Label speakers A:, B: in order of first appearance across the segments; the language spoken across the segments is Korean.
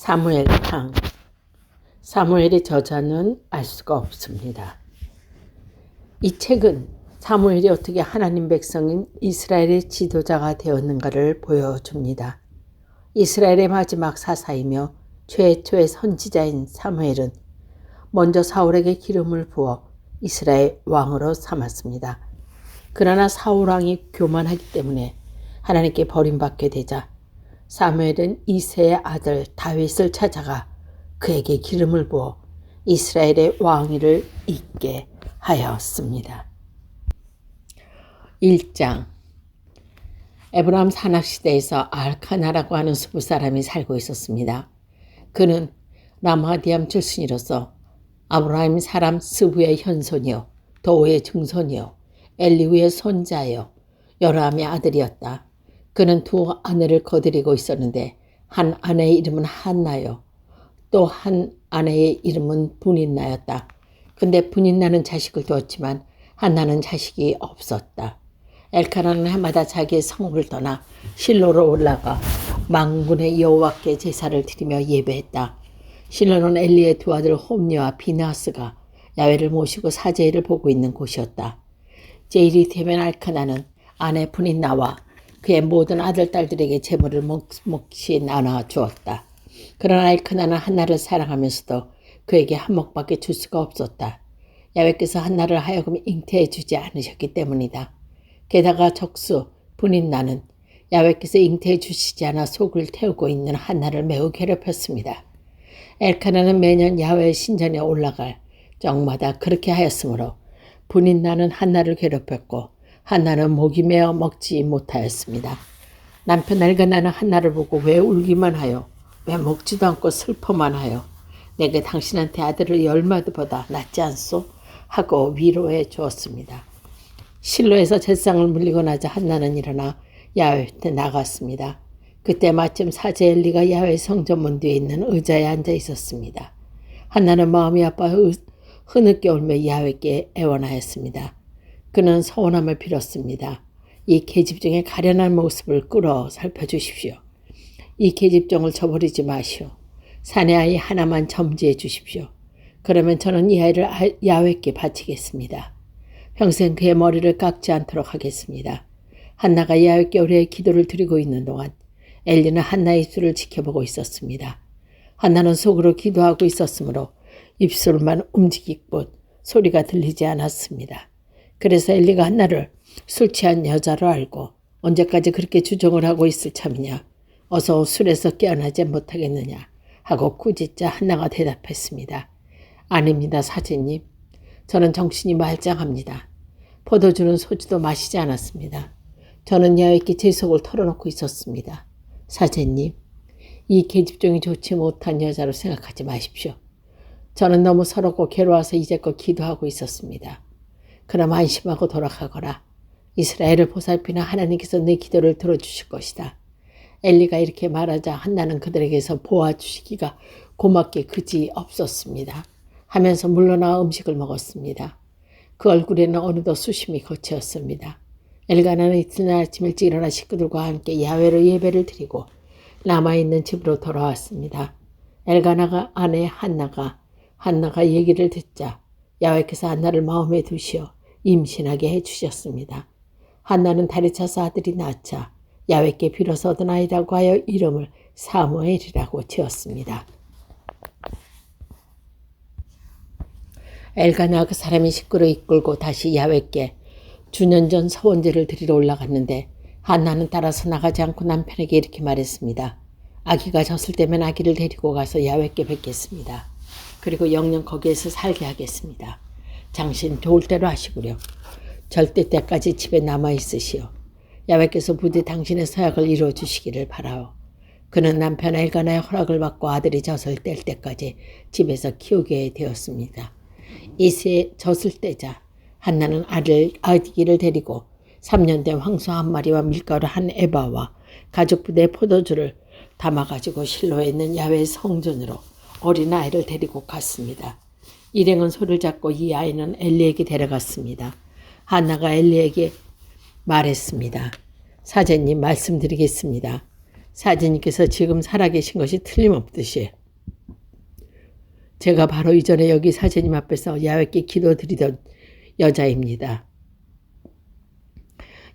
A: 사무엘상. 사무엘의 저자는 알 수가 없습니다. 이 책은 사무엘이 어떻게 하나님 백성인 이스라엘의 지도자가 되었는가를 보여줍니다. 이스라엘의 마지막 사사이며 최초의 선지자인 사무엘은 먼저 사울에게 기름을 부어 이스라엘 왕으로 삼았습니다. 그러나 사울 왕이 교만하기 때문에 하나님께 버림받게 되자 사무엘은 이새의 아들 다윗을 찾아가 그에게 기름을 부어 이스라엘의 왕위를 잇게 하였습니다. 1장. 에브라임 산악시대에서 알카나라고 하는 수부사람이 살고 있었습니다. 그는 라마디암 출신이로서 아브라임 사람 스부의 현손이요 도의 증손이요 엘리후의 손자요 여라함의 아들이었다. 그는 두 아내를 거느리고 있었는데 한 아내의 이름은 한나요 또 한 아내의 이름은 분인나였다. 근데 분인나는 자식을 두었지만 한나는 자식이 없었다. 엘카나는 해마다 자기의 성읍을 떠나 실로로 올라가 만군의 여호와께 제사를 드리며 예배했다. 실로는 엘리의 두 아들 홈니와 비나스가 야훼를 모시고 사제일을 보고 있는 곳이었다. 제일이 되면 엘카나는 아내 분인나와 그의 모든 아들, 딸들에게 재물을 몫이 나눠 주었다. 그러나 엘카나는 한나를 사랑하면서도 그에게 한 몫밖에 줄 수가 없었다. 야훼께서 한나를 하여금 잉태해 주지 않으셨기 때문이다. 게다가 적수 분인나는 야훼께서 잉태해 주시지 않아 속을 태우고 있는 한나를 매우 괴롭혔습니다. 엘카나는 매년 야훼 신전에 올라갈 적마다 그렇게 하였으므로 분인나는 한나를 괴롭혔고 한나는 목이 메어 먹지 못하였습니다. 남편 엘가나는 한나를 보고 왜 울기만 하여 왜 먹지도 않고 슬퍼만 하여 내게 당신한테 아들을 10마디보다 낫지 않소? 하고 위로해 주었습니다. 실로에서 제상을 물리고 나자 한나는 일어나 야훼한테 나갔습니다. 그때 마침 사제 엘리가 야훼 성전문 뒤에 있는 의자에 앉아 있었습니다. 한나는 마음이 아파 흐느껴 울며 야훼께 애원하였습니다. 그는 서원함을 빌었습니다. 이 계집종의 가련한 모습을 끌어 살펴주십시오. 이 계집종을 저버리지 마시오. 사내 아이 하나만 점지해 주십시오. 그러면 저는 이 아이를 야훼께 바치겠습니다. 평생 그의 머리를 깎지 않도록 하겠습니다. 한나가 야훼께 오래 기도를 드리고 있는 동안 엘리는 한나의 입술을 지켜보고 있었습니다. 한나는 속으로 기도하고 있었으므로 입술만 움직일 뿐 소리가 들리지 않았습니다. 그래서 엘리가 한나를 술 취한 여자로 알고 언제까지 그렇게 주정을 하고 있을 참이냐. 어서 술에서 깨어나지 못하겠느냐 하고 꾸짖자 한나가 대답했습니다. 아닙니다, 사제님. 저는 정신이 말짱합니다. 포도주는 소주도 마시지 않았습니다. 저는 야훼께 제 속을 털어놓고 있었습니다. 사제님, 이 계집종이 좋지 못한 여자로 생각하지 마십시오. 저는 너무 서럽고 괴로워서 이제껏 기도하고 있었습니다. 그럼 안심하고 돌아가거라. 이스라엘을 보살피는 하나님께서 내 기도를 들어주실 것이다. 엘리가 이렇게 말하자 한나는 그들에게서 보아주시기가 고맙게 그지 없었습니다. 하면서 물러나 음식을 먹었습니다. 그 얼굴에는 어느덧 수심이 거치었습니다. 엘가나는 이튿날 아침 일찍 일어나 식구들과 함께 야훼로 예배를 드리고 남아있는 집으로 돌아왔습니다. 엘가나가 아내 한나가 얘기를 듣자 야훼께서 한나를 마음에 두시어 임신하게 해주셨습니다. 한나는 달이 차서 아들이 낳자 야훼께 빌어서 얻은 아이라고 하여 이름을 사무엘이라고 지었습니다. 엘가나 그 사람이 식구를 이끌고 다시 야훼께 주년전 서원제를 드리러 올라갔는데 한나는 따라서 나가지 않고 남편에게 이렇게 말했습니다. 아기가 졌을 때면 아기를 데리고 가서 야훼께 뵙겠습니다. 그리고 영영 거기에서 살게 하겠습니다. 당신 좋을 대로 하시구려. 절대 때까지 집에 남아있으시오. 야훼께서 부디 당신의 서약을 이루어주시기를 바라오. 그는 남편 엘가나의 허락을 받고 아들이 젖을 뗄 때까지 집에서 키우게 되었습니다. 이새 젖을 떼자 한나는 아기를 데리고 3년 된 황소 한 마리와 밀가루 한 에바와 가죽 부대에 포도주를 담아가지고 실로에 있는 야훼 성전으로 어린아이를 데리고 갔습니다. 일행은 소를 잡고 이 아이는 엘리에게 데려갔습니다. 한나가 엘리에게 말했습니다. 사제님 말씀드리겠습니다. 사제님께서 지금 살아계신 것이 틀림없듯이 제가 바로 이전에 여기 사제님 앞에서 야훼께 기도드리던 여자입니다.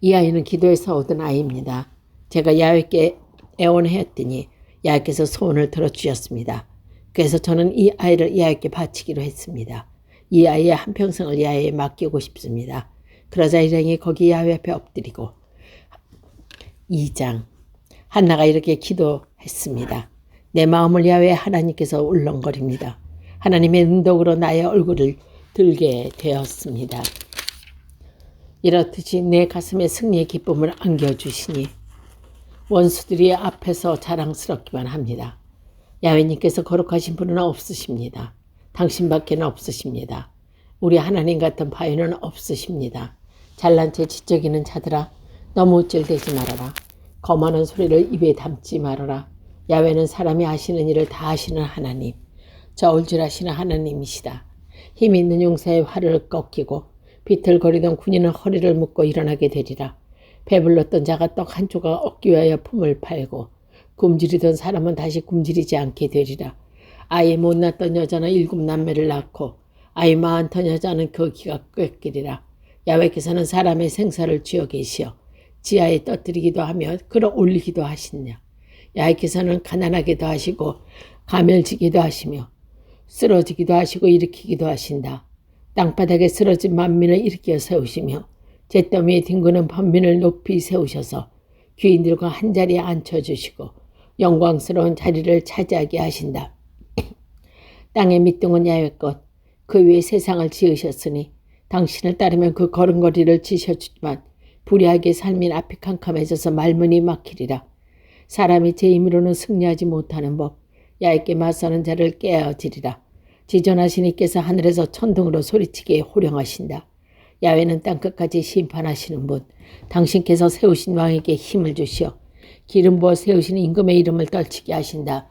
A: 이 아이는 기도에서 얻은 아이입니다. 제가 야훼께 애원하였더니 야훼께서 소원을 들어주셨습니다. 그래서 저는 이 아이를 야훼께 바치기로 했습니다. 이 아이의 한평생을 야훼에 맡기고 싶습니다. 그러자 일행이 거기 야훼 앞에 엎드리고 2장 한나가 이렇게 기도했습니다. 내 마음을 야훼 하나님께서 울렁거립니다. 하나님의 은덕으로 나의 얼굴을 들게 되었습니다. 이렇듯이 내 가슴에 승리의 기쁨을 안겨주시니 원수들이 앞에서 자랑스럽기만 합니다. 야훼님께서 거룩하신 분은 없으십니다. 당신밖에는 없으십니다. 우리 하나님 같은 바위는 없으십니다. 잘난 체 지적이는 자들아 너무 우쭐대지 말아라. 거만한 소리를 입에 담지 말아라. 야훼는 사람이 하시는 일을 다 하시는 하나님, 저울질하시는 하나님이시다. 힘 있는 용사의 활을 꺾이고 비틀거리던 군인은 허리를 묶고 일어나게 되리라. 배불렀던 자가 떡 한 조각 얻기 위하여 품을 팔고 굶주리던 사람은 다시 굶주리지 않게 되리라. 아이 못났던 여자는 7 남매를 낳고 아이 많던 여자는 그 기가 꺾이리라. 야훼께서는 사람의 생사를 쥐어 계시어 지하에 떠뜨리기도 하며 끌어올리기도 하시느냐. 야훼께서는 가난하게도 하시고 가멸지기도 하시며 쓰러지기도 하시고 일으키기도 하신다. 땅바닥에 쓰러진 만민을 일으켜 세우시며 잿더미에 뒹구는 번민을 높이 세우셔서 귀인들과 한자리에 앉혀주시고 영광스러운 자리를 차지하게 하신다. 땅의 밑둥은 야훼 것, 그 위에 세상을 지으셨으니 당신을 따르면 그 걸음걸이를 지셔주지만 불의하게 삶인 앞이 캄캄해져서 말문이 막히리라. 사람이 제 힘으로는 승리하지 못하는 법, 야훼께 맞서는 자를 깨어지리라. 지존하신 이께서 하늘에서 천둥으로 소리치게 호령하신다. 야훼는 땅끝까지 심판하시는 분, 당신께서 세우신 왕에게 힘을 주시어 기름 부어 세우신 임금의 이름을 떨치게 하신다.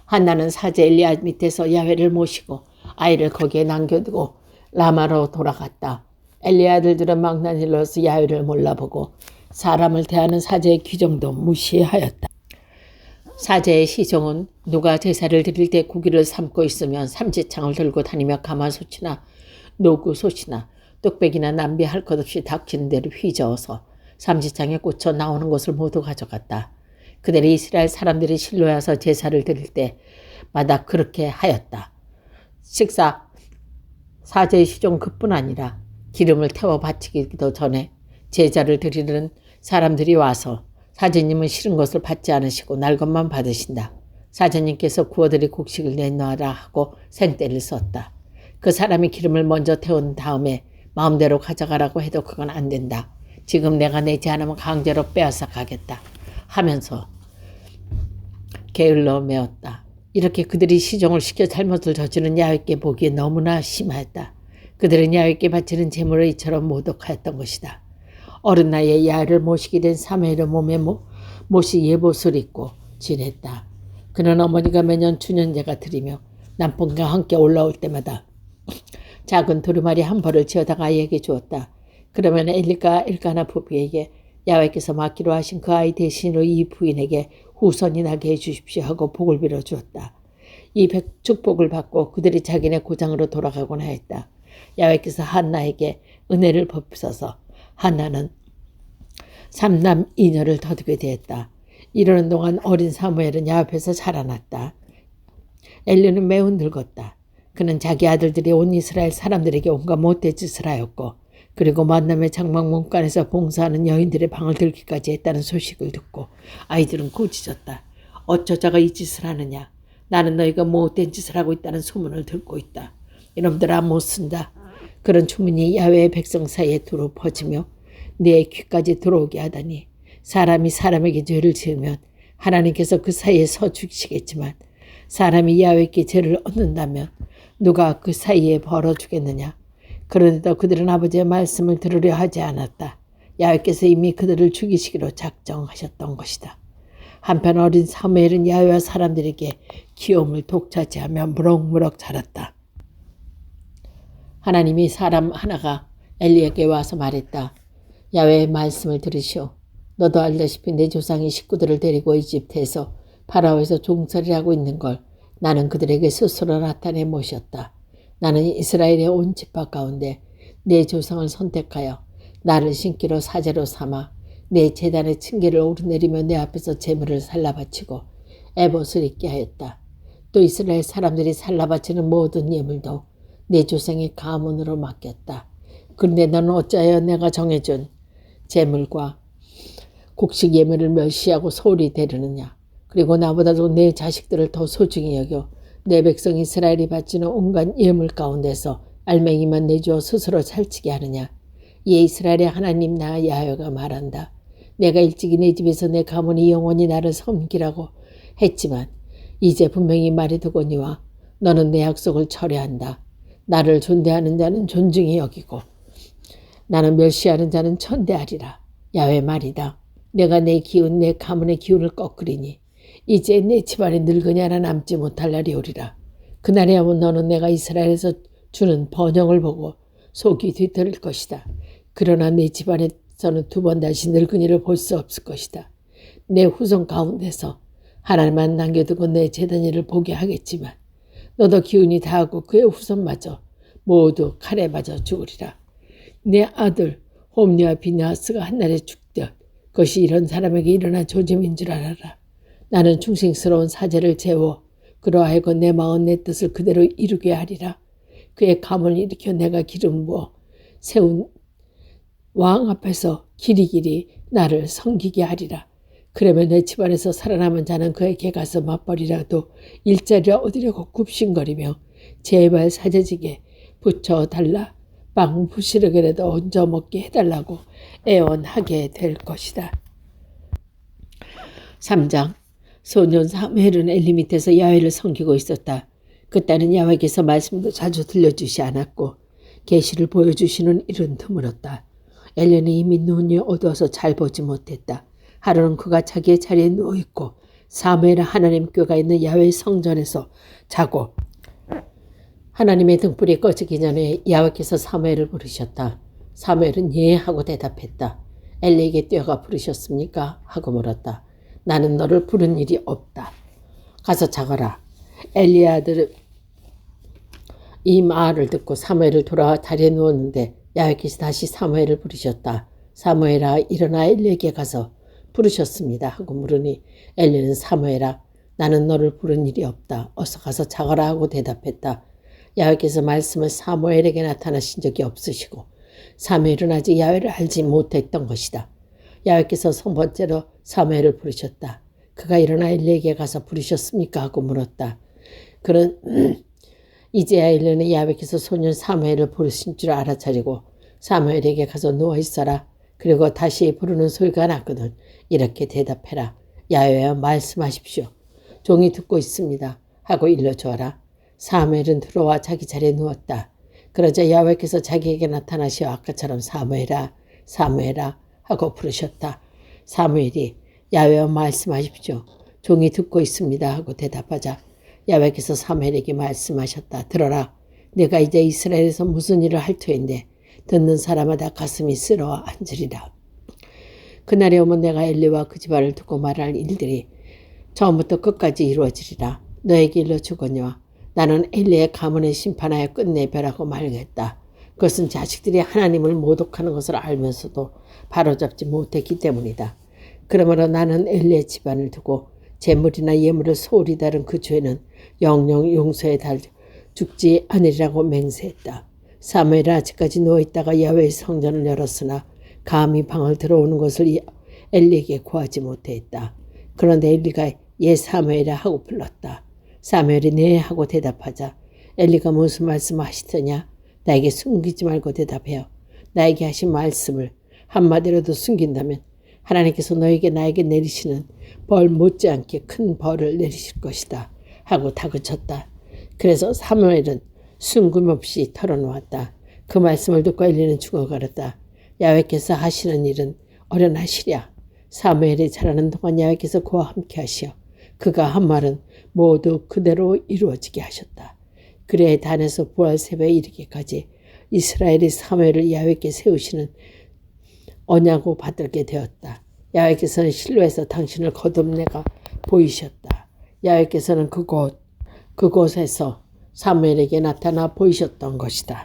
A: 한나는 사제 엘리야 밑에서 야훼를 모시고 아이를 거기에 남겨두고 라마로 돌아갔다. 엘리야 아들들은 망나니로서 야훼를 몰라보고 사람을 대하는 사제의 규정도 무시하였다. 사제의 시종은 누가 제사를 드릴 때 고기를 삶고 있으면 삼지창을 들고 다니며 가마솥이나 노구솥이나 뚝배기나 남비 할 것 없이 닥치는 대로 휘저어서 삼지창에 꽂혀 나오는 것을 모두 가져갔다. 그들이 이스라엘 사람들이 실로에 와서 제사를 드릴 때마다 그렇게 하였다. 사제의 시종 그뿐 아니라 기름을 태워 바치기도 전에 제사를 드리는 사람들이 와서 사제님은 싫은 것을 받지 않으시고 날 것만 받으신다. 사제님께서 구워드릴 곡식을 내놔라 하고 생떼를 썼다. 그 사람이 기름을 먼저 태운 다음에 마음대로 가져가라고 해도 그건 안 된다. 지금 내가 내지 않으면 강제로 빼앗아 가겠다 하면서 게을러 메었다. 이렇게 그들이 시종을 시켜 잘못을 저지른 야훼께 보기에 너무나 심하였다. 그들은 야훼께 바치는 제물을 이처럼 모독하였던 것이다. 어른 나이에 야훼를 모시게 된 사무엘의 몸에 못이 예봇을 입고 지냈다. 그는 어머니가 매년 주년제가 드리며 남편과 함께 올라올 때마다 작은 두루마리 한 벌을 지어다가 아이에게 주었다. 그러면 엘리가 엘가나 부부에게 야훼께서 맡기로 하신 그 아이 대신으로 이 부인에게 후손이 나게 해주십시오 하고 복을 빌어 주었다. 이 축복을 받고 그들이 자기네 고장으로 돌아가곤 하였다. 야훼께서 한나에게 은혜를 베푸셔서 한나는 3남 2녀를 거두게 되었다. 이러는 동안 어린 사무엘은 야훼 앞에서 자라났다. 엘리는 매우 늙었다. 그는 자기 아들들이 온 이스라엘 사람들에게 온갖 못된 짓을 하였고 그리고 만남의 장막 문간에서 봉사하는 여인들의 방을 들기까지 했다는 소식을 듣고 아이들은 꾸짖었다. 어쩌자가 이 짓을 하느냐. 나는 너희가 못된 짓을 하고 있다는 소문을 듣고 있다. 이놈들아 못 쓴다. 그런 주문이 야훼의 백성 사이에 두루 퍼지며 네 귀까지 들어오게 하다니 사람이 사람에게 죄를 지으면 하나님께서 그 사이에 서주시겠지만 사람이 야훼께 죄를 얻는다면 누가 그 사이에 벌어주겠느냐. 그런데도 그들은 아버지의 말씀을 들으려 하지 않았다. 야훼께서 이미 그들을 죽이시기로 작정하셨던 것이다. 한편 어린 사무엘은 야훼와 사람들에게 귀여움을 독차지하며 무럭무럭 자랐다. 하나님이 사람 하나가 엘리에게 와서 말했다. 야훼의 말씀을 들으시오. 너도 알다시피 내 조상이 식구들을 데리고 이집트에서 파라오에서 종살이를 하고 있는 걸 나는 그들에게 스스로 나타내 모셨다. 나는 이스라엘의 온 집합 가운데 내 조상을 선택하여 나를 신기로 사제로 삼아 내 제단의 층계를 오르내리며 내 앞에서 제물을 살라바치고 에봇을 입게 하였다. 또 이스라엘 사람들이 살라바치는 모든 예물도 내 조상의 가문으로 맡겼다. 그런데 너는 어찌하여 내가 정해준 제물과 곡식 예물을 멸시하고 소홀히 대르느냐. 그리고 나보다도 내 자식들을 더 소중히 여겨 내 백성 이스라엘이 바치는 온갖 예물 가운데서 알맹이만 내주어 스스로 살찌게 하느냐. 이에 이스라엘의 하나님 나 야훼가 말한다. 내가 일찍이 내 집에서 내 가문이 영원히 나를 섬기라고 했지만 이제 분명히 말이 되거니와 너는 내 약속을 철회한다. 나를 존대하는 자는 존중히 여기고 나는 멸시하는 자는 천대하리라. 야훼 말이다. 내가 내 기운 내 가문의 기운을 꺾으리니 이제 내 집안에 늙은이 하나 남지 못할 날이 오리라. 그날에 하면 너는 내가 이스라엘에서 주는 번영을 보고 속이 뒤틀릴 것이다. 그러나 내 집안에서는 두 번 다시 늙은이를 볼 수 없을 것이다. 내 후손 가운데서 하나님만 남겨두고 내 제단일을 보게 하겠지만 너도 기운이 다하고 그의 후손마저 모두 칼에 맞아 죽으리라. 내 아들 홈리와 비느하스가 한날에 죽듯 그것이 이런 사람에게 일어난 조짐인 줄 알아라. 나는 충성스러운 사제를 재워 그로 하여금 내 마음 내 뜻을 그대로 이루게 하리라. 그의 가문을 일으켜 내가 기름 부어 세운 왕 앞에서 길이길이 나를 섬기게 하리라. 그러면 내 집안에서 살아남은 자는 그에게 가서 맞벌이라도 일자리를 얻으려고 굽신거리며 제발 사제직에 붙여달라. 빵 부시르게라도 얹어 먹게 해달라고 애원하게 될 것이다. 3장. 소년 사무엘은 엘리 밑에서 야훼를 섬기고 있었다. 그때는 야훼께서 말씀도 자주 들려주시 않았고 계시를 보여주시는 일은 드물었다. 엘리는 이미 눈이 어두워서 잘 보지 못했다. 하루는 그가 자기의 자리에 누워있고 사무엘은 하나님 궤가 있는 야훼 성전에서 자고 하나님의 등불이 꺼지기 전에 야훼께서 사무엘을 부르셨다. 사무엘은 예 하고 대답했다. 엘리에게 뛰어가 부르셨습니까? 하고 물었다. 나는 너를 부른 일이 없다. 가서 자거라. 엘리의 아들은 이 말을 듣고 사무엘을 돌아와 다리에 누웠는데 야훼께서 다시 사무엘을 부르셨다. 사무엘아 일어나 엘리에게 가서 부르셨습니다. 하고 물으니 엘리는 사무엘아 나는 너를 부른 일이 없다. 어서 가서 자거라 하고 대답했다. 야훼께서 말씀을 사무엘에게 나타나신 적이 없으시고 사무엘은 아직 야훼를 알지 못했던 것이다. 야훼께서 번째로 사무엘을 부르셨다. 그가 일어나 엘리에게 가서 부르셨습니까? 하고 물었다. 그는 이제야 엘리는 야훼께서 소년 사무엘을 부르신 줄 알아차리고 사무엘에게 가서 누워있어라. 그리고 다시 부르는 소리가 났거든. 이렇게 대답해라. 야훼여 말씀하십시오. 종이 듣고 있습니다. 하고 일러주어라. 사무엘은 들어와 자기 자리에 누웠다. 그러자 야훼께서 자기에게 나타나시어 아까처럼 사무엘아 사무엘아 하고 부르셨다. 사무엘이 야훼여 말씀하십시오. 종이 듣고 있습니다. 하고 대답하자 야훼께서 사무엘에게 말씀하셨다. 들어라. 내가 이제 이스라엘에서 무슨 일을 할 터인데 듣는 사람마다 가슴이 쓰러워 앉으리라. 그날이 오면 내가 엘리와 그 집안을 두고 말할 일들이 처음부터 끝까지 이루어지리라. 너에게 일러주거니와 나는 엘리의 가문에 심판하여 끝내 벼라고 말했다. 그것은 자식들이 하나님을 모독하는 것을 알면서도 바로잡지 못했기 때문이다. 그러므로 나는 엘리의 집안을 두고 재물이나 예물을 소홀히 다룬 그 죄는 영영 용서에 달 죽지 않으리라고 맹세했다. 사무엘은 아직까지 누워있다가 야훼의 성전을 열었으나 감히 방을 들어오는 것을 엘리에게 구하지 못했다. 그런데 엘리가 예 사무엘아 하고 불렀다. 사무엘이 네 하고 대답하자 엘리가 무슨 말씀을 하시더냐? 나에게 숨기지 말고 대답해요. 나에게 하신 말씀을 한마디라도 숨긴다면 하나님께서 너에게 나에게 내리시는 벌 못지않게 큰 벌을 내리실 것이다. 하고 다그쳤다. 그래서 사무엘은 숨김없이 털어놓았다. 그 말씀을 듣고 엘리는 죽어가렸다. 야훼께서 하시는 일은 어련하시랴. 사무엘이 자라는 동안 야훼께서 그와 함께 하시어 그가 한 말은 모두 그대로 이루어지게 하셨다. 그래 단에서 부활 새벽에 이르기까지 이스라엘이 사무엘을 야훼께 세우시는 언약을 받들게 되었다. 야훼께서는 실로에서 당신을 거듭내가 보이셨다. 야훼께서는 그곳에서 사무엘에게 나타나 보이셨던 것이다.